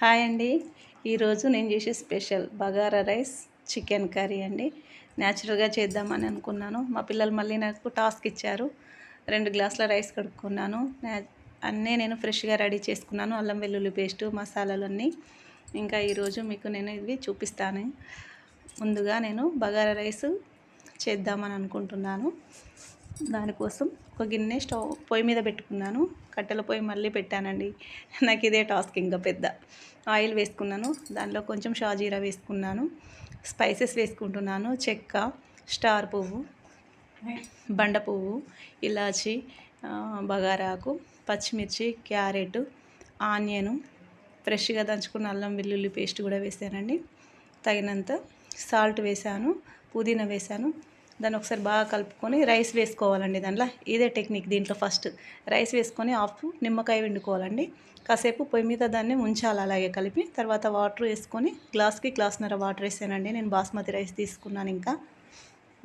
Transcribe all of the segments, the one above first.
Hi అండి. ఈరోజు నేను చేసే special bagara rice chicken curry అండి. న్యాచురల్గా చేద్దామని అనుకున్నాను. మా పిల్లలు మళ్ళీ నాకు టాస్క్ ఇచ్చారు. 2 గ్లాసుల రైస్ కడుక్కున్నాను. అన్నీ నేను ఫ్రెష్గా రెడీ చేసుకున్నాను. అల్లం వెల్లుల్లి పేస్టు, మసాలాలు అన్నీ. ఇంకా ఈరోజు మీకు నేను ఇవి చూపిస్తాను. ముందుగా నేను బగారా రైస్ చేద్దామని అనుకుంటున్నాను. దానికోసం ఒక గిన్నె పొయ్యి మీద పెట్టుకున్నాను. కట్టెల పొయ్యి మళ్ళీ పెట్టానండి. నాకు ఇదే టాస్క్ ఇంకా పెద్ద. ఆయిల్ వేసుకున్నాను. దానిలో కొంచెం షాజీరా వేసుకున్నాను. స్పైసెస్ వేసుకుంటున్నాను. చెక్క, స్టార్ పువ్వు, బండ పువ్వు, ఇలాచి, బగారాకు, పచ్చిమిర్చి, క్యారెట్, ఆనియను, ఫ్రెష్గా దంచుకున్న అల్లం వెల్లుల్లి పేస్ట్ కూడా వేసానండి. తగినంత సాల్ట్ వేసాను. పుదీనా వేసాను. దాన్ని ఒకసారి బాగా కలుపుకొని రైస్ వేసుకోవాలండి. దాంట్లో ఇదే టెక్నిక్. దీంట్లో ఫస్ట్ రైస్ వేసుకొని హాఫ్ నిమ్మకాయ పిండుకోవాలండి. కాసేపు పొయ్యి మీద దాన్ని ఉంచాలి అలాగే కలిపి. తర్వాత వాటర్ వేసుకొని గ్లాస్కి గ్లాస్న్నర వాటర్ వేసానండి. నేను బాస్మతి రైస్ తీసుకున్నాను. ఇంకా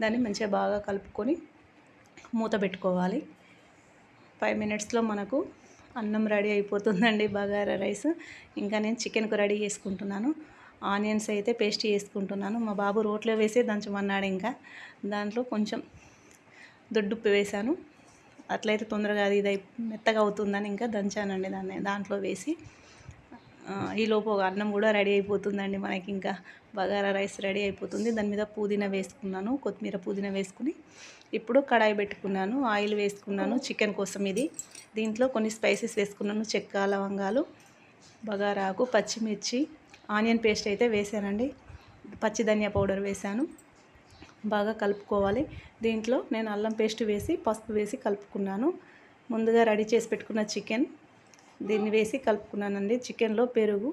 దాన్ని మంచిగా బాగా కలుపుకొని మూత పెట్టుకోవాలి. 5 మినిట్స్లో మనకు అన్నం రెడీ అయిపోతుందండి, బగారా రైస్. ఇంకా నేను చికెన్కు రెడీ చేసుకుంటున్నాను. ఆనియన్స్ అయితే పేస్ట్ చేసుకుంటున్నాను. మా బాబు రోట్లో వేసి దంచమన్నాడు. ఇంకా దాంట్లో కొంచెం దొడ్డుప్పు వేసాను. అట్లయితే తొందరగా అది మెత్తగా అవుతుందని ఇంకా దంచానండి దాంట్లో వేసి. ఈలోపు అన్నం కూడా రెడీ అయిపోతుందండి మనకి. ఇంకా బగారా రైస్ రెడీ అయిపోతుంది. దాని మీద పుదీనా వేసుకున్నాను. కొత్తిమీర, పుదీనా వేసుకుని ఇప్పుడు కడాయి పెట్టుకున్నాను. ఆయిల్ వేసుకున్నాను చికెన్ కోసం. ఇది దీంట్లో కొన్ని స్పైసెస్ వేసుకున్నాను. చెక్క, లవంగాలు, బగారాకు, పచ్చిమిర్చి, ఆనియన్ పేస్ట్ అయితే వేసానండి. పచ్చి ధనియా పౌడర్ వేసాను. బాగా కలుపుకోవాలి. దీంట్లో నేను అల్లం పేస్ట్ వేసి పసుపు వేసి కలుపుకున్నాను. ముందుగా రెడీ చేసి పెట్టుకున్న చికెన్ దీన్ని వేసి కలుపుకున్నానండి. చికెన్లో పెరుగు,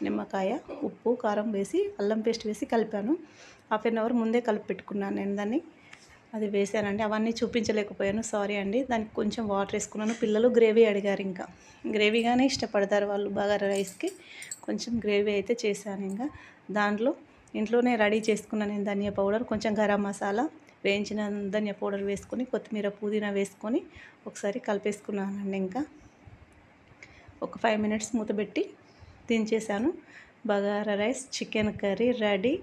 నిమ్మకాయ, ఉప్పు, కారం వేసి అల్లం పేస్ట్ వేసి కలిపాను. హాఫ్ అన్ అవర్ ముందే కలిపి పెట్టుకున్నాను నేను దాన్ని. అది వేసానండి. అవన్నీ చూపించలేకపోయాను, సారీ అండి. దానికి కొంచెం వాటర్ వేసుకున్నాను. పిల్లలు గ్రేవీ అడిగారు. ఇంకా గ్రేవీగానే ఇష్టపడతారు వాళ్ళు. బగారా రైస్కి కొంచెం గ్రేవీ అయితే చేశాను. ఇంకా దాంట్లో ఇంట్లోనే రెడీ చేసుకున్న నేను ధనియా పౌడర్, కొంచెం గరం మసాలా, వేయించిన ధనియా పౌడర్ వేసుకొని కొత్తిమీర, పుదీనా వేసుకొని ఒకసారి కలిపేసుకున్నానండి. ఇంకా ఒక 5 మినిట్స్ మూత పెట్టి దించేసాను. Bagara rice chicken curry ready.